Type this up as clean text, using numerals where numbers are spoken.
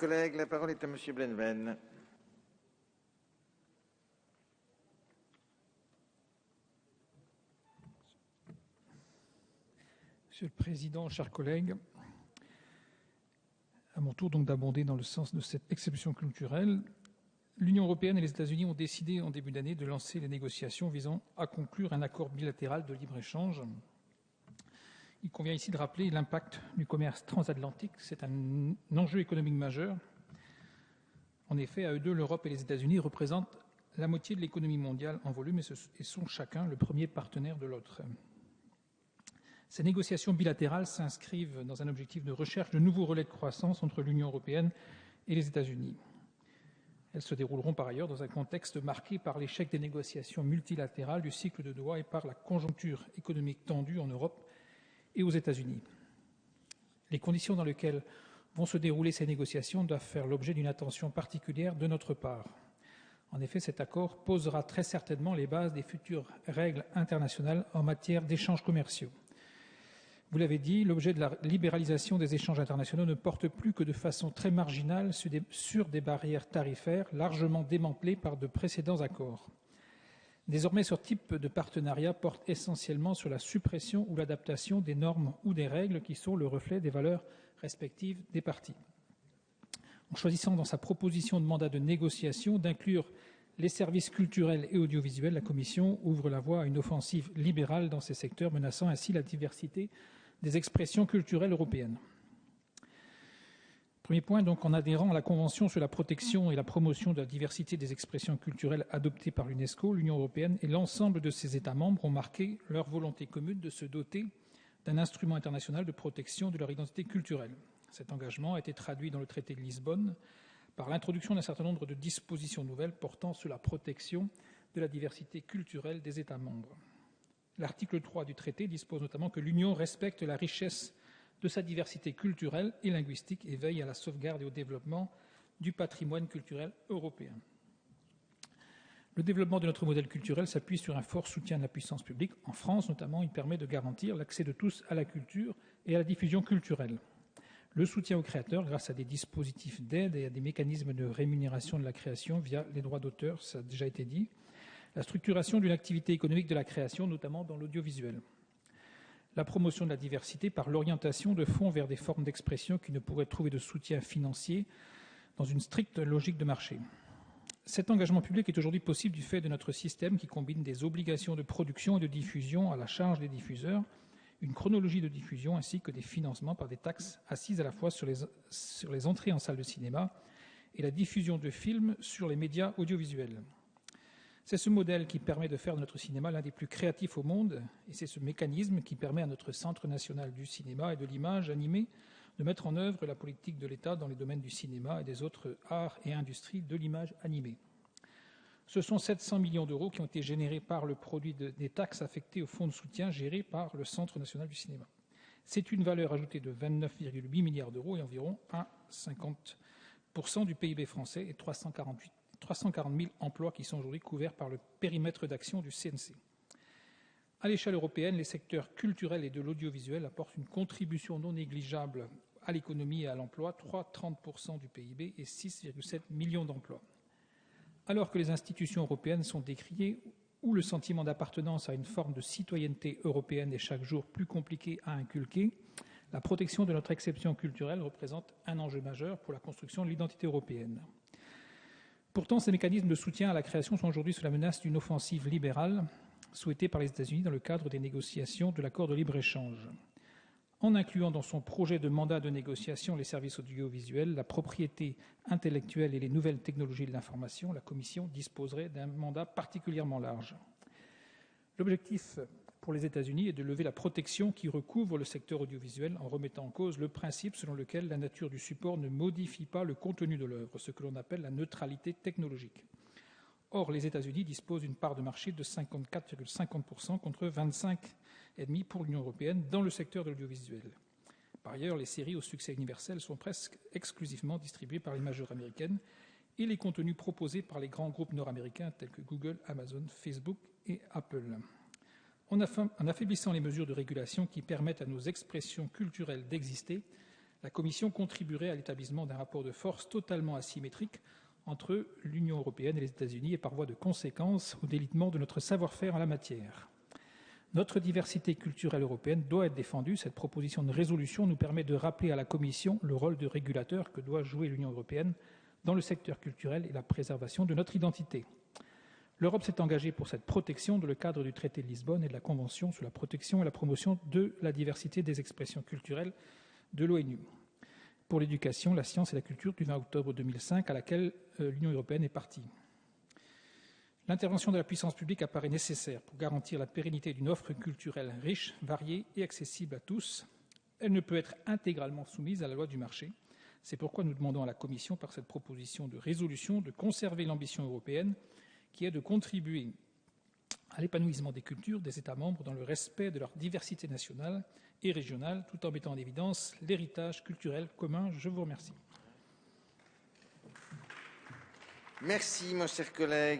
collègue. La parole est à Monsieur Blenven. Monsieur le Président, chers collègues, à mon tour donc d'abonder dans le sens de cette exception culturelle, l'Union européenne et les États-Unis ont décidé en début d'année de lancer les négociations visant à conclure un accord bilatéral de libre-échange. Il convient ici de rappeler l'impact du commerce transatlantique. C'est un enjeu économique majeur. En effet, à eux deux, l'Europe et les États-Unis représentent la moitié de l'économie mondiale en volume et sont chacun le premier partenaire de l'autre. Ces négociations bilatérales s'inscrivent dans un objectif de recherche de nouveaux relais de croissance entre l'Union européenne et les États-Unis. Elles se dérouleront par ailleurs dans un contexte marqué par l'échec des négociations multilatérales du cycle de Doha et par la conjoncture économique tendue en Europe et aux États-Unis. Les conditions dans lesquelles vont se dérouler ces négociations doivent faire l'objet d'une attention particulière de notre part. En effet, cet accord posera très certainement les bases des futures règles internationales en matière d'échanges commerciaux. Vous l'avez dit, l'objet de la libéralisation des échanges internationaux ne porte plus que de façon très marginale sur des barrières tarifaires largement démantelées par de précédents accords. Désormais, ce type de partenariat porte essentiellement sur la suppression ou l'adaptation des normes ou des règles qui sont le reflet des valeurs respectives des parties. En choisissant dans sa proposition de mandat de négociation d'inclure les services culturels et audiovisuels, la Commission ouvre la voie à une offensive libérale dans ces secteurs, menaçant ainsi la diversité des expressions culturelles européennes. Premier point, donc, en adhérant à la Convention sur la protection et la promotion de la diversité des expressions culturelles adoptée par l'UNESCO, l'Union européenne et l'ensemble de ses États membres ont marqué leur volonté commune de se doter d'un instrument international de protection de leur identité culturelle. Cet engagement a été traduit dans le traité de Lisbonne par l'introduction d'un certain nombre de dispositions nouvelles portant sur la protection de la diversité culturelle des États membres. L'article 3 du traité dispose notamment que l'Union respecte la richesse de sa diversité culturelle et linguistique et veille à la sauvegarde et au développement du patrimoine culturel européen. Le développement de notre modèle culturel s'appuie sur un fort soutien de la puissance publique. En France, notamment, il permet de garantir l'accès de tous à la culture et à la diffusion culturelle. Le soutien aux créateurs grâce à des dispositifs d'aide et à des mécanismes de rémunération de la création via les droits d'auteur, ça a déjà été dit. La structuration d'une activité économique de la création, notamment dans l'audiovisuel. La promotion de la diversité par l'orientation de fonds vers des formes d'expression qui ne pourraient trouver de soutien financier dans une stricte logique de marché. Cet engagement public est aujourd'hui possible du fait de notre système qui combine des obligations de production et de diffusion à la charge des diffuseurs, une chronologie de diffusion ainsi que des financements par des taxes assises à la fois sur les entrées en salle de cinéma et la diffusion de films sur les médias audiovisuels. C'est ce modèle qui permet de faire de notre cinéma l'un des plus créatifs au monde et c'est ce mécanisme qui permet à notre Centre national du cinéma et de l'image animée de mettre en œuvre la politique de l'État dans les domaines du cinéma et des autres arts et industries de l'image animée. Ce sont 700 millions d'euros qui ont été générés par le produit des taxes affectées au fonds de soutien géré par le Centre national du cinéma. C'est une valeur ajoutée de 29,8 milliards d'euros et environ 50% du PIB français et 340 000 emplois qui sont aujourd'hui couverts par le périmètre d'action du CNC. À l'échelle européenne, les secteurs culturels et de l'audiovisuel apportent une contribution non négligeable à l'économie et à l'emploi, 30% du PIB et 6,7 millions d'emplois. Alors que les institutions européennes sont décriées, où le sentiment d'appartenance à une forme de citoyenneté européenne est chaque jour plus compliqué à inculquer, la protection de notre exception culturelle représente un enjeu majeur pour la construction de l'identité européenne. Pourtant, ces mécanismes de soutien à la création sont aujourd'hui sous la menace d'une offensive libérale souhaitée par les États-Unis dans le cadre des négociations de l'accord de libre-échange. En incluant dans son projet de mandat de négociation les services audiovisuels, la propriété intellectuelle et les nouvelles technologies de l'information, la Commission disposerait d'un mandat particulièrement large. L'objectif pour les États-Unis est de lever la protection qui recouvre le secteur audiovisuel en remettant en cause le principe selon lequel la nature du support ne modifie pas le contenu de l'œuvre, ce que l'on appelle la neutralité technologique. Or, les États-Unis disposent d'une part de marché de 54,50% contre 25,5% pour l'Union européenne dans le secteur de l'audiovisuel. Par ailleurs, les séries au succès universel sont presque exclusivement distribuées par les majors américaines et les contenus proposés par les grands groupes nord-américains tels que Google, Amazon, Facebook et Apple. En affaiblissant les mesures de régulation qui permettent à nos expressions culturelles d'exister, La Commission contribuerait à l'établissement d'un rapport de force totalement asymétrique entre l'Union européenne et les États-Unis et par voie de conséquence au délitement de notre savoir-faire en la matière. Notre diversité culturelle européenne doit être défendue. Cette proposition de résolution nous permet de rappeler à la Commission le rôle de régulateur que doit jouer l'Union européenne dans le secteur culturel et la préservation de notre identité. L'Europe s'est engagée pour cette protection dans le cadre du traité de Lisbonne et de la Convention sur la protection et la promotion de la diversité des expressions culturelles de l'ONU pour l'éducation, la science et la culture du 20 octobre 2005 à laquelle l'Union européenne est partie. L'intervention de la puissance publique apparaît nécessaire pour garantir la pérennité d'une offre culturelle riche, variée et accessible à tous. Elle ne peut être intégralement soumise à la loi du marché. C'est pourquoi nous demandons à la Commission, par cette proposition de résolution, de conserver l'ambition européenne qui est de contribuer à l'épanouissement des cultures des États membres dans le respect de leur diversité nationale et régionale, tout en mettant en évidence l'héritage culturel commun. Je vous remercie. Merci, mon cher collègue.